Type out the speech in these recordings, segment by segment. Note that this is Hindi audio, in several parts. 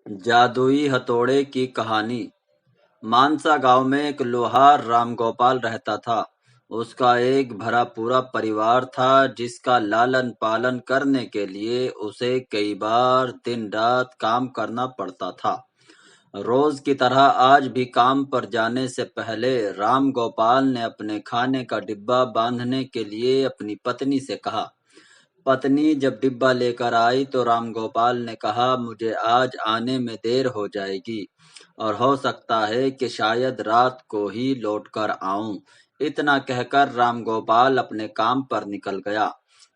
जादुई हथौड़े की कहानी। मानसा गांव में एक लोहार रामगोपाल रहता था। उसका एक भरा पूरा परिवार था, जिसका लालन पालन करने के लिए उसे कई बार दिन रात काम करना पड़ता था। रोज की तरह आज भी काम पर जाने से पहले राम गोपाल ने अपने खाने का डिब्बा बांधने के लिए अपनी पत्नी से कहा। पत्नी जब डिब्बा लेकर आई तो रामगोपाल ने कहा, मुझे आज आने में देर हो जाएगी और हो सकता है कि शायद रात को ही लौटकर आऊं। इतना कहकर रामगोपाल अपने काम पर निकल गया।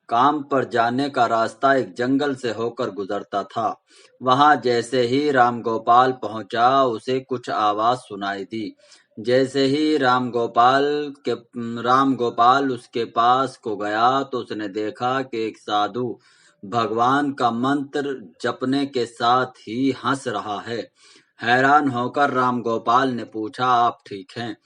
काम पर जाने का रास्ता एक जंगल से होकर गुजरता था। वहां जैसे ही रामगोपाल पहुंचा, उसे कुछ आवाज सुनाई दी। जैसे ही राम गोपाल उसके पास को गया तो उसने देखा कि एक साधु भगवान का मंत्र जपने के साथ ही हंस रहा है। हैरान होकर रामगोपाल ने पूछा, आप ठीक हैं?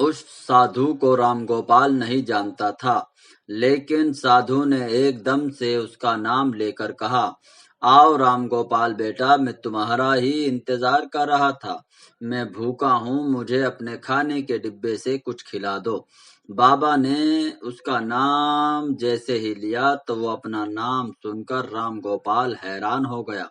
उस साधु को रामगोपाल नहीं जानता था, लेकिन साधु ने एकदम से उसका नाम लेकर कहा, आओ रामगोपाल बेटा, मैं तुम्हारा ही इंतजार कर रहा था। मैं भूखा हूँ, मुझे अपने खाने के डिब्बे से कुछ खिला दो। बाबा ने उसका नाम जैसे ही लिया तो वो अपना नाम सुनकर रामगोपाल हैरान हो गया,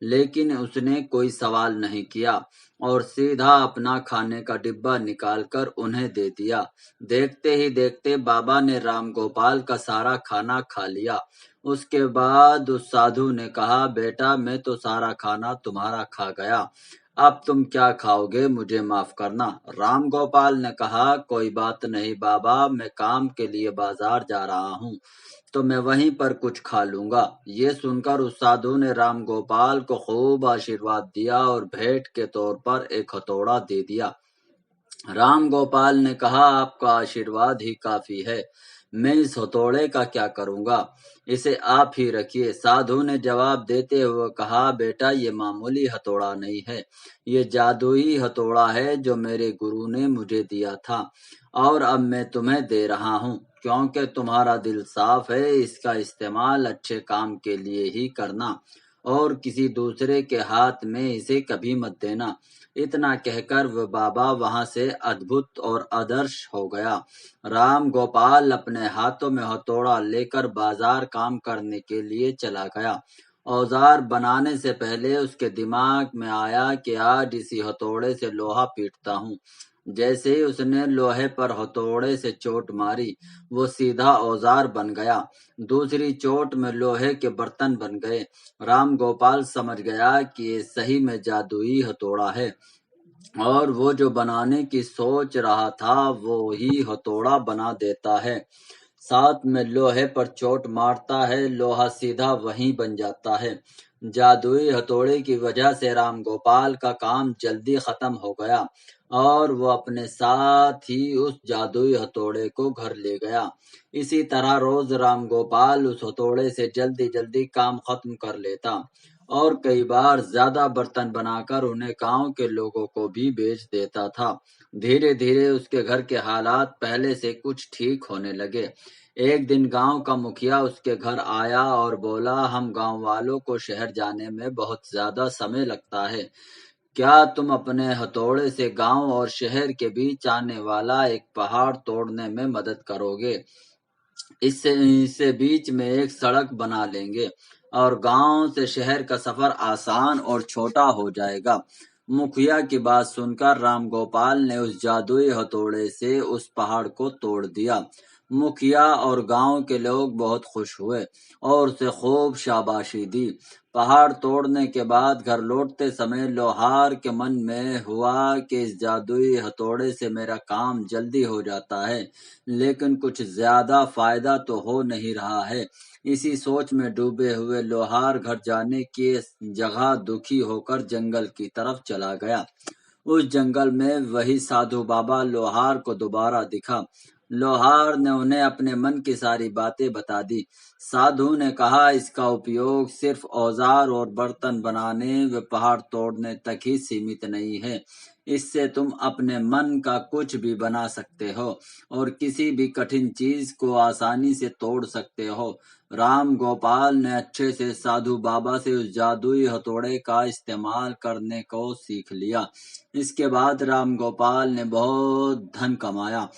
लेकिन उसने कोई सवाल नहीं किया और सीधा अपना खाने का डिब्बा निकालकर उन्हें दे दिया। देखते ही देखते बाबा ने रामगोपाल का सारा खाना खा लिया। उसके बाद उस साधु ने कहा, बेटा मैं तो सारा खाना तुम्हारा खा गया, अब तुम क्या खाओगे? मुझे माफ करना। रामगोपाल ने कहा, कोई बात नहीं बाबा, मैं काम के लिए बाजार जा रहा हूँ, तो मैं वहीं पर कुछ खा लूंगा। ये सुनकर उस साधु ने रामगोपाल को खूब आशीर्वाद दिया और भेंट के तौर पर एक हथौड़ा दे दिया। रामगोपाल ने कहा, आपका आशीर्वाद ही काफी है, मैं इस हथौड़े का क्या करूंगा, इसे आप ही रखिए। साधु ने जवाब देते हुए कहा, बेटा ये मामूली हथौड़ा नहीं है, ये जादुई हथौड़ा है जो मेरे गुरु ने मुझे दिया था और अब मैं तुम्हें दे रहा हूँ। क्योंकि तुम्हारा दिल साफ है, इसका इस्तेमाल अच्छे काम के लिए ही करना और किसी दूसरे के हाथ में इसे कभी मत देना। इतना कहकर वह बाबा वहां से अद्भुत और आदर्श हो गया। राम गोपाल अपने हाथों में हथौड़ा लेकर बाजार काम करने के लिए चला गया। औजार बनाने से पहले उसके दिमाग में आया कि आज इसी हथौड़े से लोहा पीटता हूँ। जैसे ही उसने लोहे पर हथौड़े से चोट मारी, वो सीधा औजार बन गया। दूसरी चोट में लोहे के बर्तन बन गए। राम गोपाल समझ गया कि ये सही में जादुई हथौड़ा है और वो जो बनाने की सोच रहा था वो ही हथौड़ा बना देता है। साथ में लोहे पर चोट मारता है, लोहा सीधा वहीं बन जाता है। जादुई हथौड़े की वजह से राम गोपाल का काम जल्दी खत्म हो गया और वो अपने साथ ही उस जादुई हथौड़े को घर ले गया। इसी तरह रोज राम गोपाल उस हथौड़े से जल्दी जल्दी काम खत्म कर लेता और कई बार ज्यादा बर्तन बनाकर उन्हें गांव के लोगों को भी बेच देता था। धीरे धीरे उसके घर के हालात पहले से कुछ ठीक होने लगे। एक दिन गांव का मुखिया उसके घर आया और बोला, हम गांव वालों को शहर जाने में बहुत ज्यादा समय लगता है, क्या तुम अपने हथौड़े से गांव और शहर के बीच आने वाला एक पहाड़ तोड़ने में मदद करोगे? इससे बीच में एक सड़क बना लेंगे और गांव से शहर का सफर आसान और छोटा हो जाएगा। मुखिया की बात सुनकर रामगोपाल ने उस जादुई हथौड़े से उस पहाड़ को तोड़ दिया। मुखिया और गांव के लोग बहुत खुश हुए और उसे खूब शाबाशी दी। पहाड़ तोड़ने के बाद घर लौटते समय लोहार के मन में हुआ कि इस जादुई हथौड़े से मेरा काम जल्दी हो जाता है, लेकिन कुछ ज्यादा फायदा तो हो नहीं रहा है। इसी सोच में डूबे हुए लोहार घर जाने की जगह दुखी होकर जंगल की तरफ चला गया। उस जंगल में वही साधु बाबा लोहार को दोबारा दिखा। लोहार ने उन्हें अपने मन की सारी बातें बता दी। साधु ने कहा, इसका उपयोग सिर्फ औजार और बर्तन बनाने व पहाड़ तोड़ने तक ही सीमित नहीं है, इससे तुम अपने मन का कुछ भी बना सकते हो और किसी भी कठिन चीज को आसानी से तोड़ सकते हो। राम गोपाल ने अच्छे से साधु बाबा से उस जादुई हथौड़े का इस्तेमाल करने को सीख लिया। इसके बाद राम गोपाल ने बहुत धन कमाया।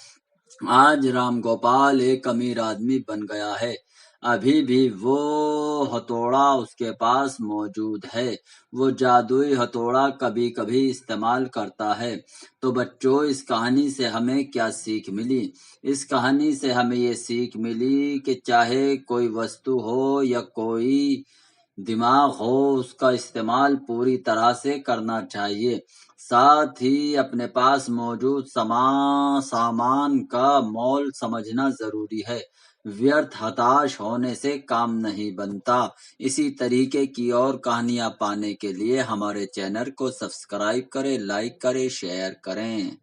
आज राम गोपाल एक अमीर आदमी बन गया है। अभी भी वो हथौड़ा उसके पास मौजूद है। वो जादुई हथौड़ा कभी कभी इस्तेमाल करता है। तो बच्चों, इस कहानी से हमें क्या सीख मिली? इस कहानी से हमें ये सीख मिली कि चाहे कोई वस्तु हो या कोई दिमाग हो, उसका इस्तेमाल पूरी तरह से करना चाहिए। साथ ही अपने पास मौजूद सामान का मोल समझना जरूरी है। व्यर्थ हताश होने से काम नहीं बनता। इसी तरीके की और कहानियां पाने के लिए हमारे चैनल को सब्सक्राइब करें, लाइक करें, शेयर करें।